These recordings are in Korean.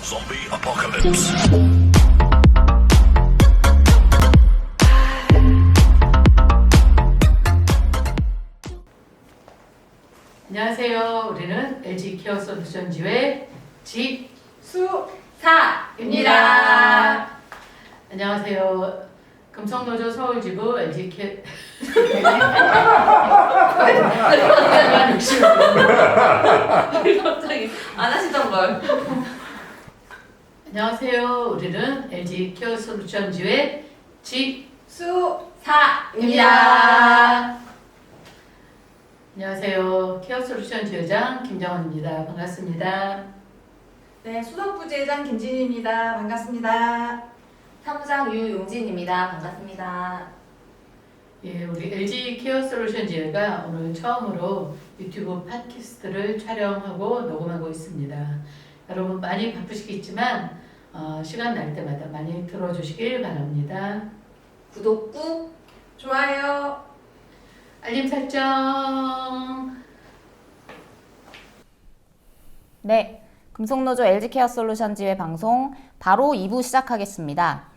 Zombie apocalypse. 안녕하세요. 우리는 LG 케어 솔루션즈의 지수사입니다. 안녕하세요. 금성노조 서울지부 LG 케어 갑자기 안 하시던 걸. 안녕하세요. 우리는 LG 케어 솔루션즈의 지수사입니다. 안녕하세요. 케어 솔루션즈 회장 김정원입니다. 반갑습니다. 네, 수석부지회장 김진희입니다. 반갑습니다. 사무장 유용진입니다. 반갑습니다. 예, 우리 LG 케어 솔루션즈가 오늘 처음으로 유튜브 팟캐스트를 촬영하고 녹음하고 있습니다. 여러분 많이 바쁘시겠지만 시간 날 때마다 많이 들어주시길 바랍니다. 구독 꾹. 좋아요. 알림 설정. 네, 금속노조 LG케어 솔루션즈의 방송 바로 2부 시작하겠습니다.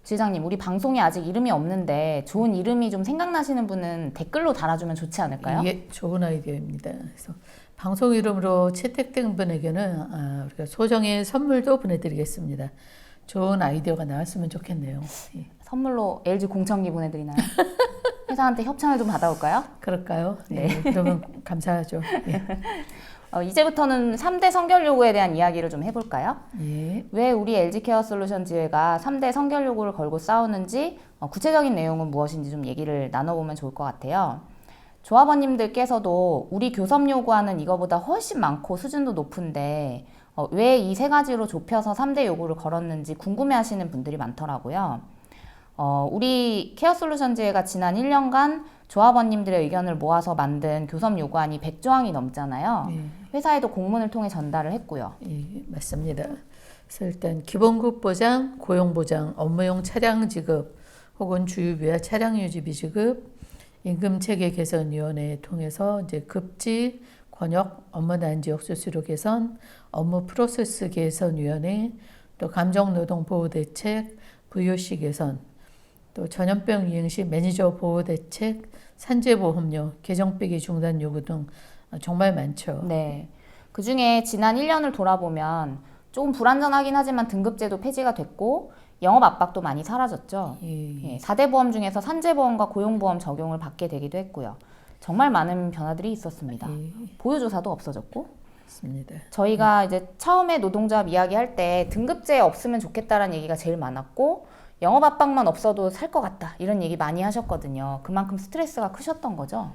지회장님, 우리 방송이 아직 이름이 없는데 좋은 이름이 좀 생각나시는 분은 댓글로 달아주면 좋지 않을까요? 이게 좋은 아이디어입니다. 그래서 방송 이름으로 채택된 분에게는 우리가 소정의 선물도 보내드리겠습니다. 좋은 아이디어가 나왔으면 좋겠네요. 예. 선물로 LG 공청기 보내드리나요? 회사한테 협찬을 좀 받아올까요? 그럴까요? 네. 네. 그러면 감사하죠. 예. 이제부터는 3대 성결 요구에 대한 이야기를 좀 해볼까요? 예. 왜 우리 LG케어 솔루션즈가 3대 성결 요구를 걸고 싸우는지 구체적인 내용은 무엇인지 좀 얘기를 나눠보면 좋을 것 같아요. 조합원님들께서도 우리 교섭 요구하는 이거보다 훨씬 많고 수준도 높은데 왜 이 세 가지로 좁혀서 3대 요구를 걸었는지 궁금해하시는 분들이 많더라고요. 우리 케어 솔루션즈가 지난 1년간 조합원님들의 의견을 모아서 만든 교섭 요구안이 100조항이 넘잖아요. 예. 회사에도 공문을 통해 전달을 했고요. 예, 맞습니다. 그래서 일단 기본급 보장, 고용 보장, 업무용 차량 지급 혹은 주유비와 차량 유지비 지급, 임금 체계 개선 위원회 통해서 이제 급지, 권역, 업무 단지역 수수료 개선, 업무 프로세스 개선 위원회, 또 감정 노동 보호 대책, VOC 개선, 또 전염병 유행 시 매니저 보호 대책, 산재 보험료, 계정빼기 중단 요구 등 정말 많죠. 네. 그 중에 지난 1년을 돌아보면 조금 불완전하긴 하지만 등급제도 폐지가 됐고 영업 압박도 많이 사라졌죠. 예. 4대 보험 중에서 산재보험과 고용보험 적용을 받게 되기도 했고요. 정말 많은 변화들이 있었습니다. 보유조사도 없어졌고 맞습니다. 저희가 이제 처음에 노동조합 이야기할 때 등급제 없으면 좋겠다라는 얘기가 제일 많았고 영업 압박만 없어도 살 것 같다 이런 얘기 많이 하셨거든요. 그만큼 스트레스가 크셨던 거죠?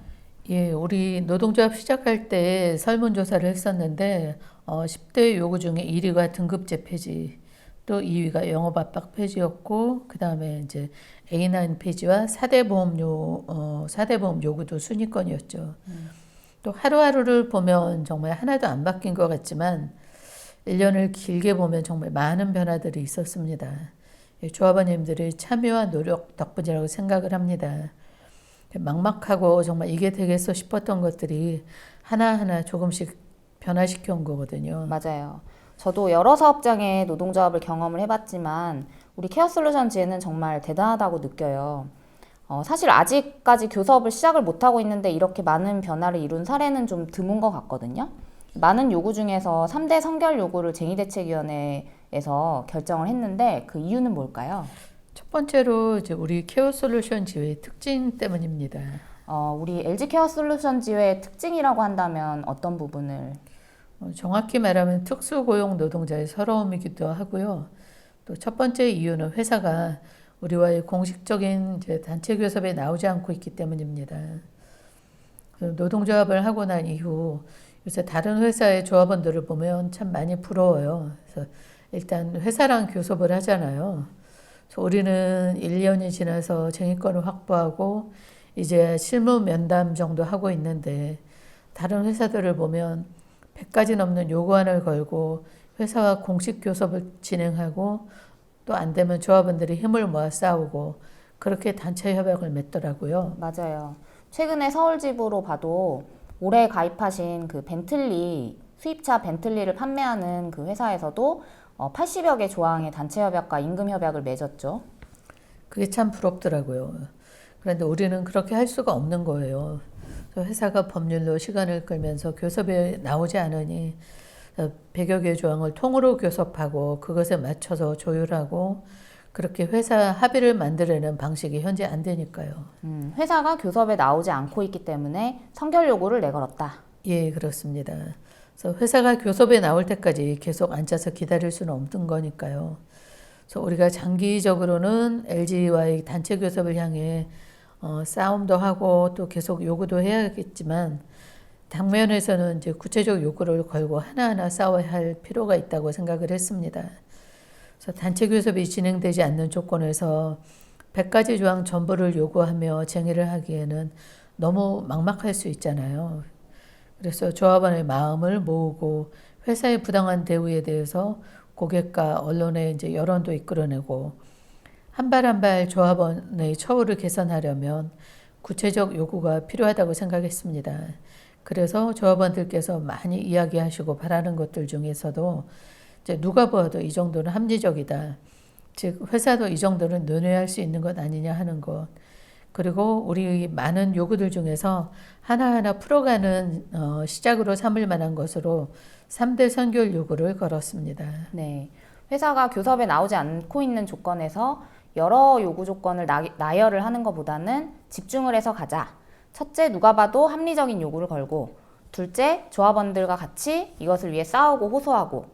예, 우리 노동조합 시작할 때 설문조사를 했었는데 10대 요구 중에 1위가 등급제 폐지, 또 2위가 영업압박 폐지였고 그 다음에 이제 A9 폐지와 4대 보험 요구도 순위권이었죠. 또 하루하루를 보면 정말 하나도 안 바뀐 것 같지만 1년을 길게 보면 정말 많은 변화들이 있었습니다. 조합원님들의 참여와 노력 덕분이라고 생각을 합니다. 막막하고 정말 이게 되겠어 싶었던 것들이 하나하나 조금씩 변화시켜 온 거거든요. 맞아요. 저도 여러 사업장의 노동조합을 경험을 해봤지만 우리 케어솔루션즈에는 정말 대단하다고 느껴요. 사실 아직까지 교섭을 시작을 못하고 있는데 이렇게 많은 변화를 이룬 사례는 좀 드문 것 같거든요. 많은 요구 중에서 3대 성결 요구를 쟁의대책위원회에서 결정을 했는데 그 이유는 뭘까요? 첫 번째로 이제 우리 케어 솔루션즈의 특징 때문입니다. 우리 LG 케어 솔루션즈의 특징이라고 한다면 어떤 부분을? 정확히 말하면 특수고용 노동자의 서러움이기도 하고요. 또 첫 번째 이유는 회사가 우리와의 공식적인 이제 단체 교섭에 나오지 않고 있기 때문입니다. 노동조합을 하고 난 이후 요새 다른 회사의 조합원들을 보면 참 많이 부러워요. 그래서 일단 회사랑 교섭을 하잖아요. 그래서 우리는 1년이 지나서 쟁의권을 확보하고 이제 실무 면담 정도 하고 있는데 다른 회사들을 보면 100가지 넘는 요구안을 걸고 회사와 공식 교섭을 진행하고 또 안 되면 조합원들이 힘을 모아 싸우고 그렇게 단체 협약을 맺더라고요. 맞아요. 최근에 서울지부로 봐도 올해 가입하신 그 벤틀리 수입차 벤틀리를 판매하는 그 회사에서도 80여 개 조항의 단체 협약과 임금 협약을 맺었죠. 그게 참 부럽더라고요. 그런데 우리는 그렇게 할 수가 없는 거예요. 회사가 법률로 시간을 끌면서 교섭에 나오지 않으니 100여 개 조항을 통으로 교섭하고 그것에 맞춰서 조율하고 그렇게 회사 합의를 만들어내는 방식이 현재 안 되니까요. 회사가 교섭에 나오지 않고 있기 때문에 선결 요구를 내걸었다. 예, 그렇습니다. 그래서 회사가 교섭에 나올 때까지 계속 앉아서 기다릴 수는 없는 거니까요. 그래서 우리가 장기적으로는 LG와의 단체 교섭을 향해 싸움도 하고 또 계속 요구도 해야겠지만 당면에서는 이제 구체적 요구를 걸고 하나하나 싸워야 할 필요가 있다고 생각을 했습니다. 그래서 단체 교섭이 진행되지 않는 조건에서 100가지 조항 전부를 요구하며 쟁의를 하기에는 너무 막막할 수 있잖아요. 그래서 조합원의 마음을 모으고 회사의 부당한 대우에 대해서 고객과 언론의 이제 여론도 이끌어내고 한 발 한 발 조합원의 처우를 개선하려면 구체적 요구가 필요하다고 생각했습니다. 그래서 조합원들께서 많이 이야기하시고 바라는 것들 중에서도 이제 누가 보아도 이 정도는 합리적이다. 즉 회사도 이 정도는 논의할 수 있는 것 아니냐 하는 것. 그리고 우리 많은 요구들 중에서 하나하나 풀어가는 시작으로 삼을 만한 것으로 3대 선결 요구를 걸었습니다. 네, 회사가 교섭에 나오지 않고 있는 조건에서 여러 요구 조건을 나열을 하는 것보다는 집중을 해서 가자. 첫째, 누가 봐도 합리적인 요구를 걸고, 둘째, 조합원들과 같이 이것을 위해 싸우고 호소하고,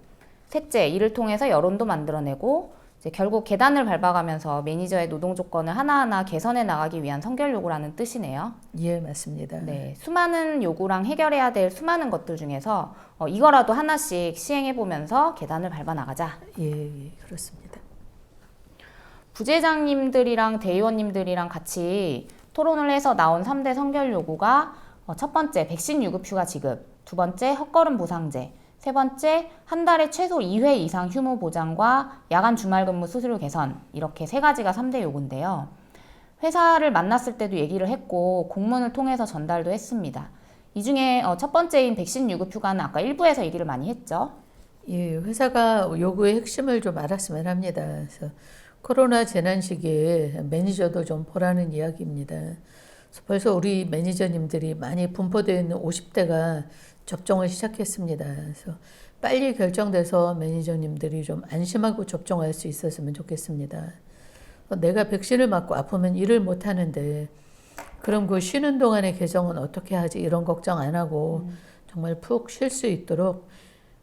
셋째, 이를 통해서 여론도 만들어내고, 이제 결국 계단을 밟아가면서 매니저의 노동 조건을 하나하나 개선해 나가기 위한 선결 요구라는 뜻이네요. 예, 맞습니다. 네, 수많은 요구랑 해결해야 될 수많은 것들 중에서 이거라도 하나씩 시행해 보면서 계단을 밟아 나가자. 예, 그렇습니다. 부재장님들이랑 대의원님들이랑 같이 토론을 해서 나온 3대 선결 요구가 첫 번째, 백신 유급 휴가 지급, 두 번째, 헛걸음 보상제, 세 번째, 한 달에 최소 2회 이상 휴무 보장과 야간 주말 근무 수수료 개선, 이렇게 세 가지가 3대 요구인데요. 회사를 만났을 때도 얘기를 했고 공문을 통해서 전달도 했습니다. 이 중에 첫 번째인 백신 유급 휴가는 아까 일부에서 얘기를 많이 했죠. 예, 회사가 요구의 핵심을 좀 알았으면 합니다. 그래서 코로나 재난 시기에 매니저도 좀 보라는 이야기입니다. 벌써 우리 매니저님들이 많이 분포되어 있는 50대가 접종을 시작했습니다. 그래서 빨리 결정돼서 매니저님들이 좀 안심하고 접종할 수 있었으면 좋겠습니다. 내가 백신을 맞고 아프면 일을 못 하는데 그럼 그 쉬는 동안의 개정은 어떻게 하지? 이런 걱정 안 하고 정말 푹 쉴 수 있도록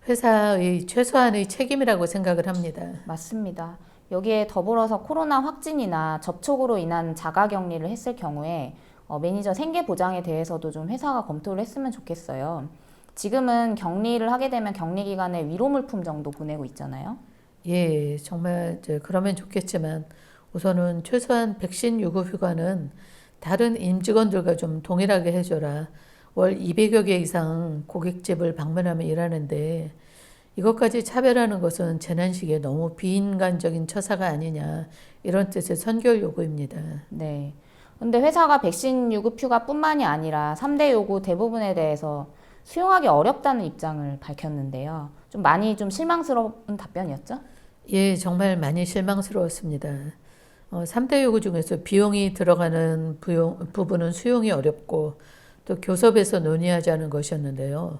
회사의 최소한의 책임이라고 생각을 합니다. 맞습니다. 여기에 더불어서 코로나 확진이나 접촉으로 인한 자가격리를 했을 경우에 매니저 생계 보장에 대해서도 좀 회사가 검토를 했으면 좋겠어요. 지금은 격리를 하게 되면 격리 기간에 위로 물품 정도 보내고 있잖아요. 예, 정말 이제 그러면 좋겠지만 우선은 최소한 백신 유급 휴가는 다른 임직원들과 좀 동일하게 해줘라. 월 200여 개 이상 고깃집을 방문하며 일하는데 이것까지 차별하는 것은 재난 시기에 너무 비인간적인 처사가 아니냐, 이런 뜻의 선결 요구입니다. 네. 근데 회사가 백신 유급 휴가뿐만이 아니라 3대 요구 대부분에 대해서 수용하기 어렵다는 입장을 밝혔는데요. 좀 많이 좀 실망스러운 답변이었죠? 예, 정말 많이 실망스러웠습니다. 3대 요구 중에서 비용이 들어가는 부분은 수용이 어렵고 또 교섭에서 논의하자는 것이었는데요.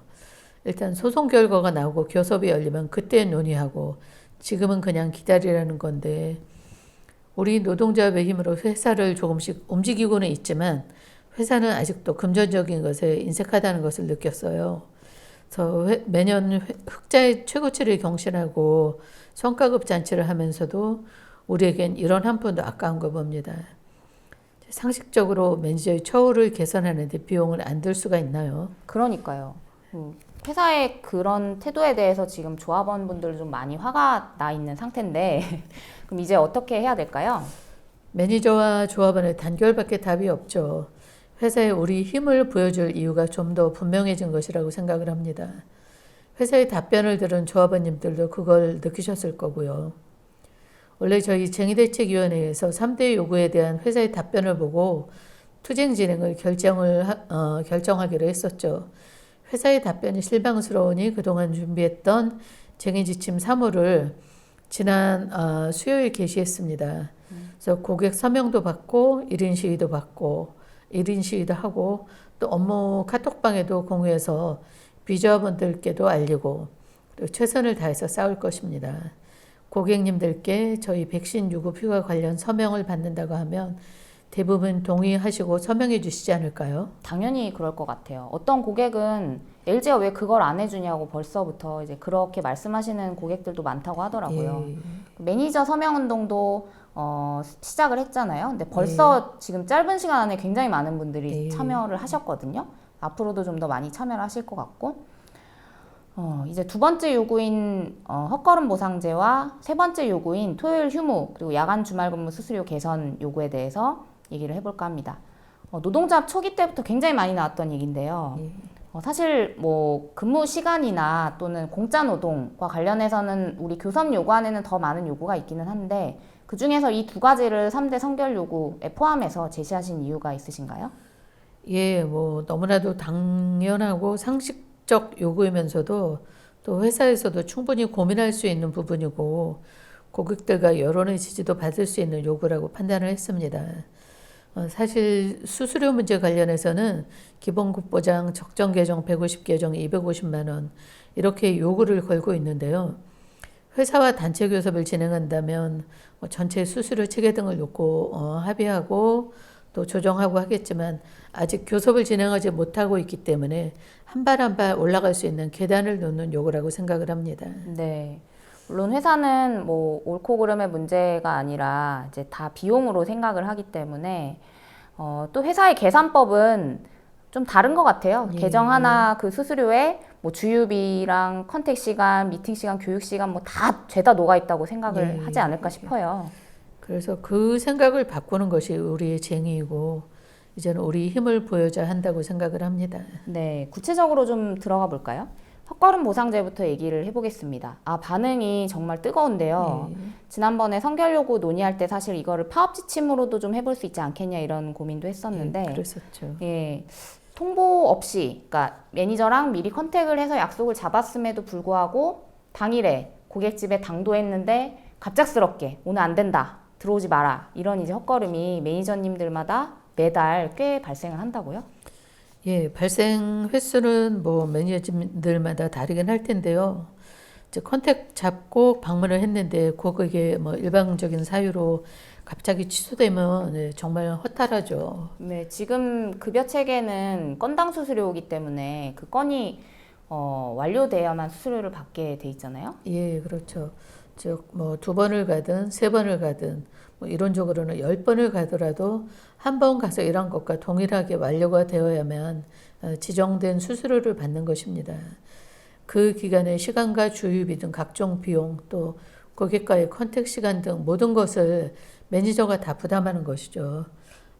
일단 소송 결과가 나오고 교섭이 열리면 그때 논의하고 지금은 그냥 기다리라는 건데 우리 노동자의 힘으로 회사를 조금씩 움직이고는 있지만 회사는 아직도 금전적인 것에 인색하다는 것을 느꼈어요. 그래서 매년 흑자의 최고치를 경신하고 성과급 잔치를 하면서도 우리에겐 이런 한 푼도 아까운 거 봅니다. 상식적으로 매니저의 처우를 개선하는데 비용을 안 들 수가 있나요? 그러니까요. 회사의 그런 태도에 대해서 지금 조합원분들 좀 많이 화가 나 있는 상태인데 그럼 이제 어떻게 해야 될까요? 매니저와 조합원의 단결밖에 답이 없죠. 회사에 우리 힘을 보여줄 이유가 좀 더 분명해진 것이라고 생각을 합니다. 회사의 답변을 들은 조합원님들도 그걸 느끼셨을 거고요. 원래 저희 쟁의대책위원회에서 3대 요구에 대한 회사의 답변을 보고 투쟁 진행을 결정하기로 했었죠. 회사의 답변이 실망스러우니 그동안 준비했던 쟁의지침 3호를 지난 수요일 게시했습니다. 그래서 고객 서명도 받고 1인 시위도 받고 1인 시위도 하고 또 업무 카톡방에도 공유해서 비저분들께도 알리고 또 최선을 다해서 싸울 것입니다. 고객님들께 저희 백신 유급 휴가 관련 서명을 받는다고 하면 대부분 동의하시고 서명해 주시지 않을까요? 당연히 그럴 것 같아요. 어떤 고객은 LG가 왜 그걸 안 해주냐고 벌써부터 이제 그렇게 말씀하시는 고객들도 많다고 하더라고요. 예. 매니저 서명 운동도 시작을 했잖아요. 근데 벌써 지금 짧은 시간 안에 굉장히 많은 분들이 예. 참여를 하셨거든요. 앞으로도 좀 더 많이 참여를 하실 것 같고, 이제 두 번째 요구인 헛걸음 보상제와 세 번째 요구인 토요일 휴무 그리고 야간 주말 근무 수수료 개선 요구에 대해서 얘기를 해볼까 합니다. 노동조합 초기 때부터 굉장히 많이 나왔던 얘기인데요. 사실 뭐 근무 시간이나 또는 공짜 노동과 관련해서는 우리 교섭 요구안에는 더 많은 요구가 있기는 한데 그 중에서 이 두 가지를 3대 선결 요구에 포함해서 제시하신 이유가 있으신가요? 예, 뭐 너무나도 당연하고 상식적 요구이면서도 또 회사에서도 충분히 고민할 수 있는 부분이고 고객들과 여론의 지지도 받을 수 있는 요구라고 판단을 했습니다. 사실 수수료 문제 관련해서는 기본급 보장 적정 개정 150개정 250만 원 이렇게 요구를 걸고 있는데요. 회사와 단체 교섭을 진행한다면 전체 수수료 체계 등을 놓고 합의하고 또 조정하고 하겠지만 아직 교섭을 진행하지 못하고 있기 때문에 한 발 한 발 올라갈 수 있는 계단을 놓는 요구라고 생각을 합니다. 네. 물론 회사는 뭐 옳고 그름의 문제가 아니라 이제 다 비용으로 생각을 하기 때문에 또 회사의 계산법은 좀 다른 것 같아요. 예. 계정 하나 그 수수료에 뭐 주유비랑 컨택 시간, 미팅 시간, 교육 시간 뭐 다 죄다 녹아 있다고 생각을 예. 하지 않을까 싶어요. 그래서 그 생각을 바꾸는 것이 우리의 쟁의이고 이제는 우리 힘을 보여줘야 한다고 생각을 합니다. 네, 구체적으로 좀 들어가 볼까요? 헛걸음 보상제부터 얘기를 해보겠습니다. 반응이 정말 뜨거운데요. 지난번에 선결 요구 논의할 때 사실 이거를 파업 지침으로도 좀 해볼 수 있지 않겠냐 이런 고민도 했었는데 그랬었죠. 예, 통보 없이, 그러니까 매니저랑 미리 컨택을 해서 약속을 잡았음에도 불구하고 당일에 고객집에 당도했는데 갑작스럽게 오늘 안 된다, 들어오지 마라 이런 이제 헛걸음이 매니저님들마다 매달 꽤 발생을 한다고요? 예, 발생 횟수는 뭐 매니저들마다 다르긴 할 텐데요. 이제 컨택 잡고 방문을 했는데 그게 뭐 일방적인 사유로 갑자기 취소되면 정말 허탈하죠. 네, 지금 급여 체계는 건당 수수료이기 때문에 그 건이 완료돼야만 수수료를 받게 돼 있잖아요. 예, 그렇죠. 즉 뭐 2번을 가든 3번을 가든 뭐 이론적으로는 10번을 가더라도 한 번 가서 일한 것과 동일하게 완료가 되어야만 지정된 수수료를 받는 것입니다. 그 기간에 시간과 주유비 등 각종 비용 또 고객과의 컨택 시간 등 모든 것을 매니저가 다 부담하는 것이죠.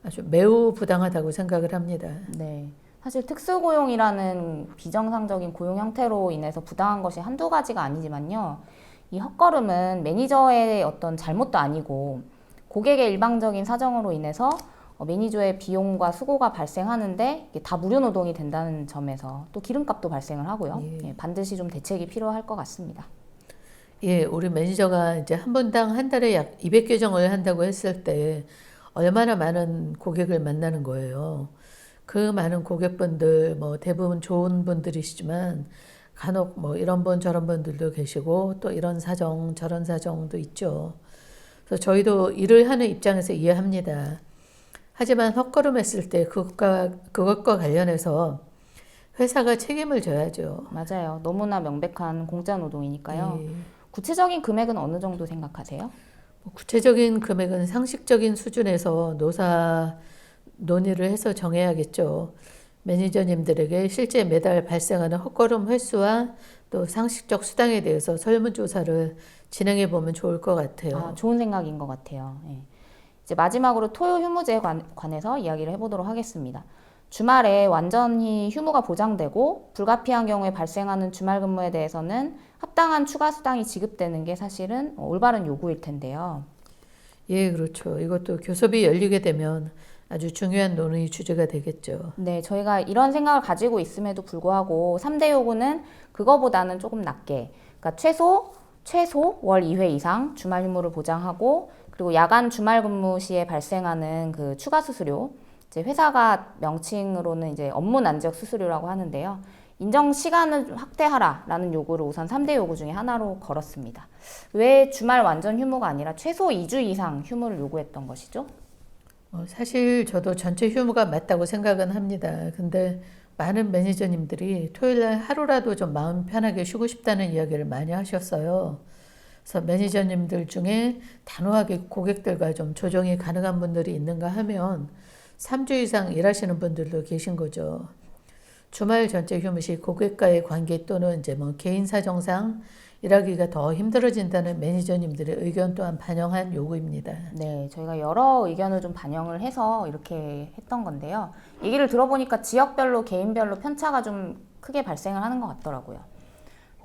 아주 매우 부당하다고 생각을 합니다. 네. 사실 특수고용이라는 비정상적인 고용 형태로 인해서 부당한 것이 한두 가지가 아니지만요. 이 헛걸음은 매니저의 어떤 잘못도 아니고 고객의 일방적인 사정으로 인해서 매니저의 비용과 수고가 발생하는데 이게 다 무료 노동이 된다는 점에서 또 기름값도 발생을 하고요. 예, 반드시 좀 대책이 필요할 것 같습니다. 예, 우리 매니저가 이제 한 분당 한 달에 약 200계정을 한다고 했을 때 얼마나 많은 고객을 만나는 거예요. 그 많은 고객분들 뭐 대부분 좋은 분들이시지만 간혹 뭐 이런 분 저런 분들도 계시고 또 이런 사정 저런 사정도 있죠. 그래서 저희도 일을 하는 입장에서 이해합니다. 하지만 헛걸음했을 때 그것과 관련해서 회사가 책임을 져야죠. 맞아요. 너무나 명백한 공짜 노동이니까요. 예. 구체적인 금액은 어느 정도 생각하세요? 구체적인 금액은 상식적인 수준에서 노사 논의를 해서 정해야겠죠. 매니저님들에게 실제 매달 발생하는 헛걸음 횟수와 또 상식적 수당에 대해서 설문조사를 진행해 보면 좋을 것 같아요. 좋은 생각인 것 같아요. 예. 이제 마지막으로 토요 휴무제에 관해서 이야기를 해보도록 하겠습니다. 주말에 완전히 휴무가 보장되고 불가피한 경우에 발생하는 주말 근무에 대해서는 합당한 추가 수당이 지급되는 게 사실은 올바른 요구일 텐데요. 예, 그렇죠. 이것도 교섭이 열리게 되면 아주 중요한 논의 주제가 되겠죠. 네, 저희가 이런 생각을 가지고 있음에도 불구하고 3대 요구는 그거보다는 조금 낮게, 그러니까 최소 월 2회 이상 주말 휴무를 보장하고, 그리고 야간 주말 근무 시에 발생하는 그 추가 수수료, 이제 회사가 명칭으로는 이제 업무 난적 수수료라고 하는데요. 인정 시간을 좀 확대하라라는 요구를 우선 3대 요구 중에 하나로 걸었습니다. 왜 주말 완전 휴무가 아니라 최소 2주 이상 휴무를 요구했던 것이죠? 사실 저도 전체 휴무가 맞다고 생각은 합니다. 근데 많은 매니저님들이 토요일 날 하루라도 좀 마음 편하게 쉬고 싶다는 이야기를 많이 하셨어요. 그래서 매니저님들 중에 단호하게 고객들과 좀 조정이 가능한 분들이 있는가 하면 3주 이상 일하시는 분들도 계신 거죠. 주말 전체 휴무 시 고객과의 관계 또는 이제 뭐 개인 사정상 일하기가 더 힘들어진다는 매니저님들의 의견 또한 반영한 요구입니다. 네, 저희가 여러 의견을 좀 반영을 해서 이렇게 했던 건데요. 얘기를 들어보니까 지역별로 개인별로 편차가 좀 크게 발생을 하는 것 같더라고요.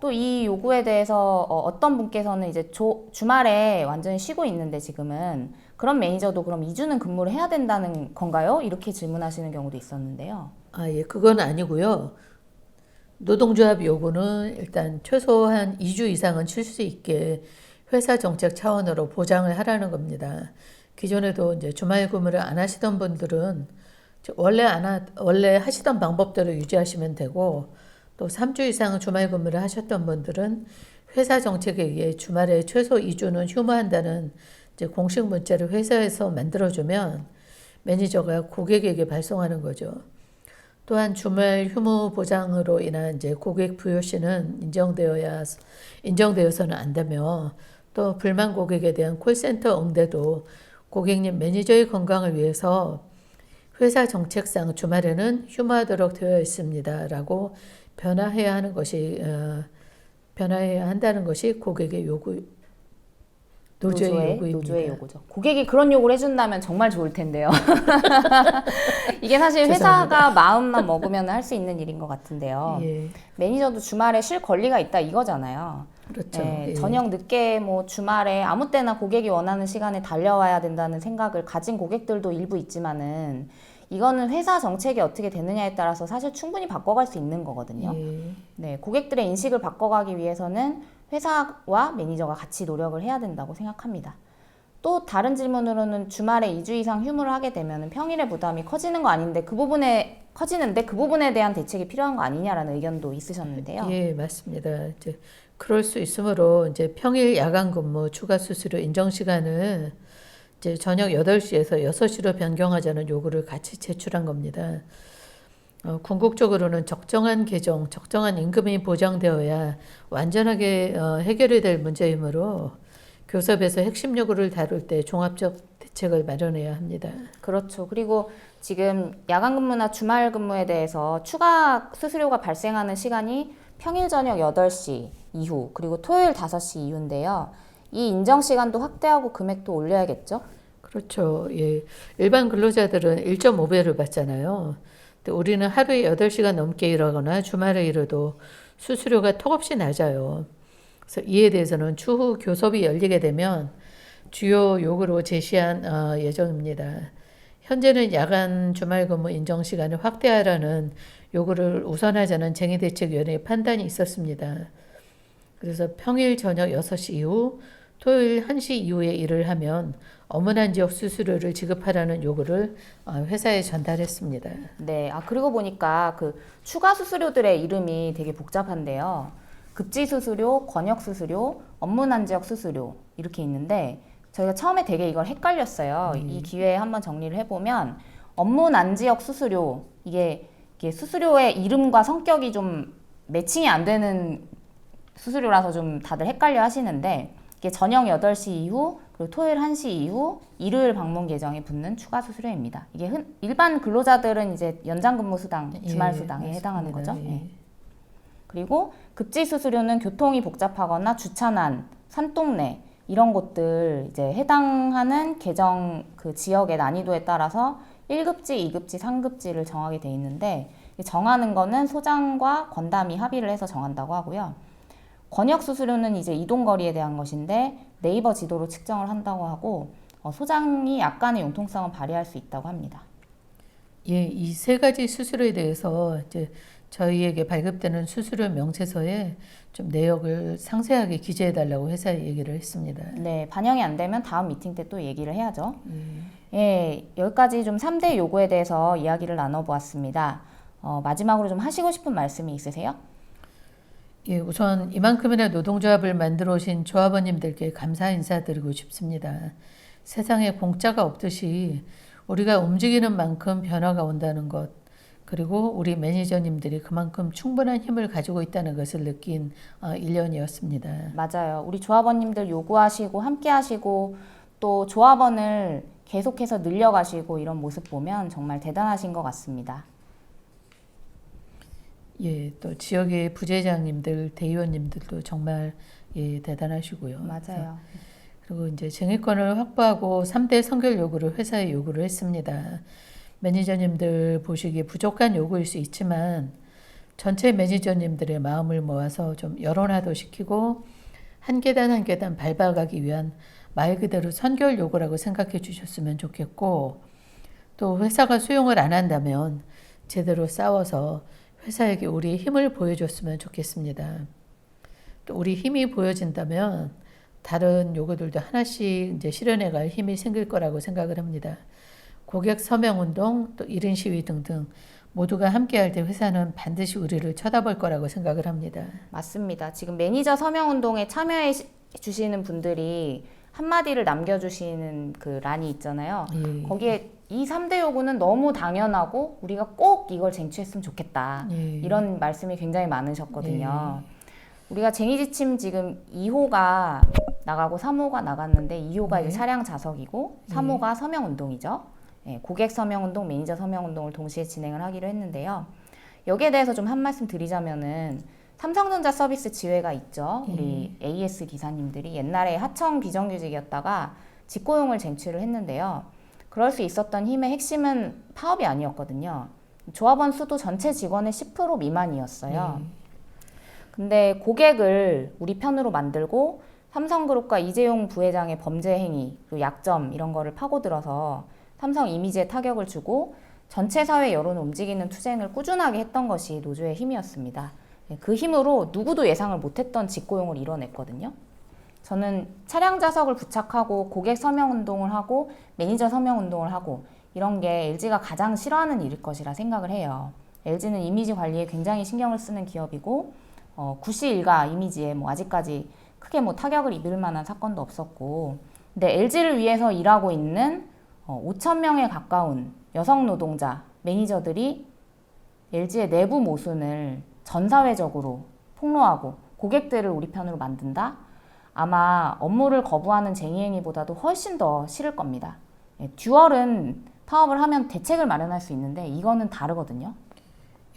또 이 요구에 대해서 어떤 분께서는 이제 주말에 완전히 쉬고 있는데 지금은 그런 매니저도 그럼 2주는 근무를 해야 된다는 건가요? 이렇게 질문하시는 경우도 있었는데요. 예, 그건 아니고요. 노동조합 요구는 일단 최소한 2주 이상은 쉴 수 있게 회사 정책 차원으로 보장을 하라는 겁니다. 기존에도 이제 주말 근무를 안 하시던 분들은 원래 하시던 방법대로 유지하시면 되고, 또 3주 이상 주말 근무를 하셨던 분들은 회사 정책에 의해 주말에 최소 2주는 휴무한다는 이제 공식 문자를 회사에서 만들어주면 매니저가 고객에게 발송하는 거죠. 또한 주말 휴무 보장으로 인한 이제 고객 부요시는 인정되어서는 안 되며, 또 불만 고객에 대한 콜센터 응대도 고객님 매니저의 건강을 위해서 회사 정책상 주말에는 휴무하도록 되어 있습니다라고 변화해야 한다는 것이 고객의 요구, 노조의 요구입니다. 노조의 요구죠. 고객이 그런 요구를 해준다면 정말 좋을 텐데요. 이게 사실 회사가 마음만 먹으면 할 수 있는 일인 것 같은데요. 예. 매니저도 주말에 쉴 권리가 있다 이거잖아요. 그렇죠. 네, 예. 저녁 늦게 뭐 주말에 아무 때나 고객이 원하는 시간에 달려와야 된다는 생각을 가진 고객들도 일부 있지만은, 이거는 회사 정책이 어떻게 되느냐에 따라서 사실 충분히 바꿔갈 수 있는 거거든요. 예. 네, 고객들의 인식을 바꿔가기 위해서는 회사와 매니저가 같이 노력을 해야 된다고 생각합니다. 또 다른 질문으로는 주말에 2주 이상 휴무를 하게 되면 평일의 부담이 커지는 거 아닌데 그 부분에 대한 대책이 필요한 거 아니냐라는 의견도 있으셨는데요. 예, 맞습니다. 이제 그럴 수 있으므로 이제 평일 야간 근무 추가 수수료 인정 시간을 이제 저녁 8시에서 6시로 변경하자는 요구를 같이 제출한 겁니다. 궁극적으로는 적정한 계정, 적정한 임금이 보장되어야 완전하게 해결이 될 문제이므로 교섭에서 핵심 요구를 다룰 때 종합적 대책을 마련해야 합니다. 그렇죠. 그리고 지금 야간 근무나 주말 근무에 대해서 추가 수수료가 발생하는 시간이 평일 저녁 8시 이후, 그리고 토요일 5시 이후인데요. 이 인정 시간도 확대하고 금액도 올려야겠죠? 그렇죠. 예. 일반 근로자들은 1.5배를 받잖아요. 근데 우리는 하루에 8시간 넘게 일하거나 주말에 일해도 수수료가 턱없이 낮아요. 그래서 이에 대해서는 추후 교섭이 열리게 되면 주요 요구로 제시한 예정입니다. 현재는 야간 주말 근무 인정 시간을 확대하라는 요구를 우선하자는 쟁의대책위원회의 판단이 있었습니다. 그래서 평일 저녁 6시 이후, 토요일 1시 이후에 일을 하면 어문한 지역 수수료를 지급하라는 요구를 회사에 전달했습니다. 네. 그리고 보니까 그 추가 수수료들의 이름이 되게 복잡한데요. 급지 수수료, 권역 수수료, 업무 난지역 수수료 이렇게 있는데 저희가 처음에 되게 이걸 헷갈렸어요. 이 기회에 한번 정리를 해보면 업무 난지역 수수료, 이게 수수료의 이름과 성격이 좀 매칭이 안 되는 수수료라서 좀 다들 헷갈려 하시는데, 이게 저녁 8시 이후, 그리고 토요일 1시 이후, 일요일 방문 계정에 붙는 추가 수수료입니다. 이게 일반 근로자들은 이제 연장 근무 수당, 주말 수당에 맞습니다. 해당하는 거죠. 예. 네. 그리고 급지 수수료는 교통이 복잡하거나 주차난, 산동네 이런 곳들 이제 해당하는 계정 그 지역의 난이도에 따라서 1급지, 2급지, 3급지를 정하게 돼 있는데, 정하는 거는 소장과 건담이 합의를 해서 정한다고 하고요. 권역 수수료는 이제 이동거리에 대한 것인데 네이버 지도로 측정을 한다고 하고, 소장이 약간의 융통성을 발휘할 수 있다고 합니다. 예, 이 세 가지 수수료에 대해서 이제 저희에게 발급되는 수수료 명세서에 좀 내역을 상세하게 기재해 달라고 회사에 얘기를 했습니다. 네, 반영이 안 되면 다음 미팅 때 또 얘기를 해야죠. 예, 여기까지 좀 3대 요구에 대해서 이야기를 나눠보았습니다. 마지막으로 좀 하시고 싶은 말씀이 있으세요? 예, 우선 이만큼이나 노동조합을 만들어 오신 조합원님들께 감사 인사드리고 싶습니다. 세상에 공짜가 없듯이 우리가 움직이는 만큼 변화가 온다는 것, 그리고 우리 매니저님들이 그만큼 충분한 힘을 가지고 있다는 것을 느낀 1년이었습니다. 맞아요. 우리 조합원님들 요구하시고 함께 하시고 또 조합원을 계속해서 늘려가시고 이런 모습 보면 정말 대단하신 것 같습니다. 예, 또 지역의 부재장님들, 대의원님들도 정말 대단하시고요. 맞아요. 그리고 이제 쟁의권을 확보하고 3대 선결 요구를 회사에 요구를 했습니다. 매니저님들 보시기에 부족한 요구일 수 있지만 전체 매니저님들의 마음을 모아서 좀 여론화도 시키고 한 계단 한 계단 밟아가기 위한 말 그대로 선결 요구라고 생각해 주셨으면 좋겠고, 또 회사가 수용을 안 한다면 제대로 싸워서 회사에게 우리의 힘을 보여줬으면 좋겠습니다. 또 우리 힘이 보여진다면 다른 요구들도 하나씩 이제 실현해갈 힘이 생길 거라고 생각을 합니다. 고객 서명 운동, 또 1인 시위 등등 모두가 함께할 때 회사는 반드시 우리를 쳐다볼 거라고 생각을 합니다. 맞습니다. 지금 매니저 서명 운동에 참여해 주시는 분들이 한마디를 남겨주시는 그 란이 있잖아요. 예. 거기에 이 3대 요구는 너무 당연하고 우리가 꼭 이걸 쟁취했으면 좋겠다. 예. 이런 말씀이 굉장히 많으셨거든요. 우리가 쟁의지침 지금 2호가 나가고 3호가 나갔는데 2호가 이제 차량 자석이고 3호가 서명 운동이죠. 예, 고객 서명 운동, 매니저 서명 운동을 동시에 진행을 하기로 했는데요. 여기에 대해서 좀 한 말씀 드리자면은 삼성전자 서비스 지회가 있죠. 우리 AS 기사님들이 옛날에 하청 비정규직이었다가 직고용을 쟁취를 했는데요. 그럴 수 있었던 힘의 핵심은 파업이 아니었거든요. 조합원 수도 전체 직원의 10% 미만이었어요. 근데 고객을 우리 편으로 만들고 삼성그룹과 이재용 부회장의 범죄 행위, 그리고 약점 이런 거를 파고들어서 삼성 이미지에 타격을 주고 전체 사회 여론을 움직이는 투쟁을 꾸준하게 했던 것이 노조의 힘이었습니다. 그 힘으로 누구도 예상을 못했던 직고용을 이뤄냈거든요. 저는 차량 좌석을 부착하고 고객 서명 운동을 하고 매니저 서명 운동을 하고 이런 게 LG가 가장 싫어하는 일일 것이라 생각을 해요. LG는 이미지 관리에 굉장히 신경을 쓰는 기업이고 구시 일가 이미지에 뭐 아직까지 크게 뭐 타격을 입을 만한 사건도 없었고, 근데 LG를 위해서 일하고 있는 5,000명에 가까운 여성 노동자, 매니저들이 LG의 내부 모순을 전 사회적으로 폭로하고 고객들을 우리 편으로 만든다? 아마 업무를 거부하는 쟁의행위보다도 훨씬 더 싫을 겁니다. 듀얼은 파업을 하면 대책을 마련할 수 있는데 이거는 다르거든요.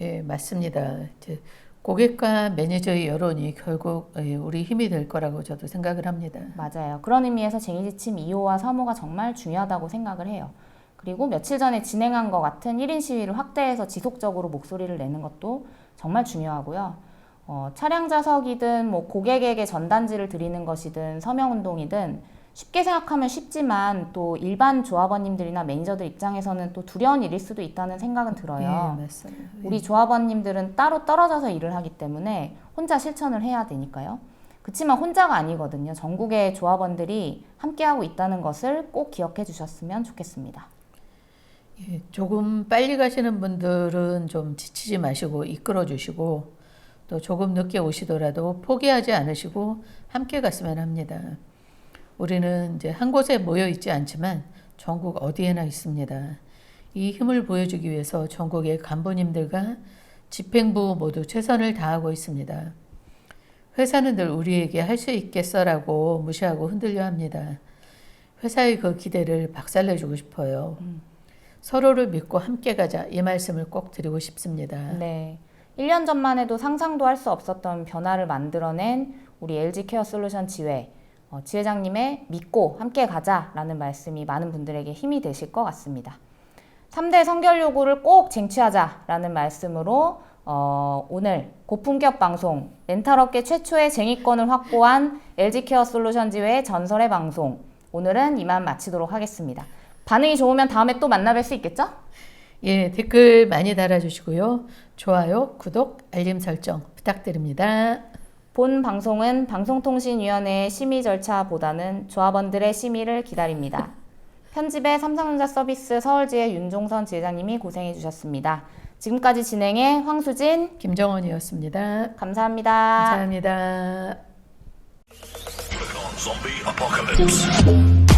예, 맞습니다. 이제 고객과 매니저의 여론이 결국 우리 힘이 될 거라고 저도 생각을 합니다. 맞아요. 그런 의미에서 쟁의지침 2호와 3호가 정말 중요하다고 생각을 해요. 그리고 며칠 전에 진행한 것 같은 1인 시위를 확대해서 지속적으로 목소리를 내는 것도 정말 중요하고요. 차량 좌석이든 뭐 고객에게 전단지를 드리는 것이든 서명운동이든 쉽게 생각하면 쉽지만 또 일반 조합원님들이나 매니저들 입장에서는 또 두려운 일일 수도 있다는 생각은 들어요. 예, 맞습니다. 우리 조합원님들은 따로 떨어져서 일을 하기 때문에 혼자 실천을 해야 되니까요. 그렇지만 혼자가 아니거든요. 전국의 조합원들이 함께하고 있다는 것을 꼭 기억해 주셨으면 좋겠습니다. 예, 조금 빨리 가시는 분들은 좀 지치지 마시고 이끌어 주시고, 또 조금 늦게 오시더라도 포기하지 않으시고 함께 갔으면 합니다. 우리는 이제 한 곳에 모여 있지 않지만 전국 어디에나 있습니다. 이 힘을 보여주기 위해서 전국의 간부님들과 집행부 모두 최선을 다하고 있습니다. 회사는 늘 우리에게 할 수 있겠어라고 무시하고 흔들려 합니다. 회사의 그 기대를 박살내주고 싶어요. 서로를 믿고 함께 가자, 이 말씀을 꼭 드리고 싶습니다. 네. 1년 전만 해도 상상도 할 수 없었던 변화를 만들어낸 우리 LG 케어 솔루션 지회, 지회장님의 믿고 함께 가자라는 말씀이 많은 분들에게 힘이 되실 것 같습니다. 3대 선결 요구를 꼭 쟁취하자라는 말씀으로 오늘 고품격 방송, 렌탈업계 최초의 쟁의권을 확보한 LG 케어 솔루션 지회의 전설의 방송, 오늘은 이만 마치도록 하겠습니다. 반응이 좋으면 다음에 또 만나뵐 수 있겠죠? 예, 댓글 많이 달아주시고요. 좋아요, 구독, 알림 설정 부탁드립니다. 본 방송은 방송통신위원회의 심의 절차보다는 조합원들의 심의를 기다립니다. 편집에 삼성전자 서비스 서울지회 윤종선 지회장님이 고생해 주셨습니다. 지금까지 진행해 황수진, 김정원이었습니다. 감사합니다. 감사합니다. Zombie apocalypse.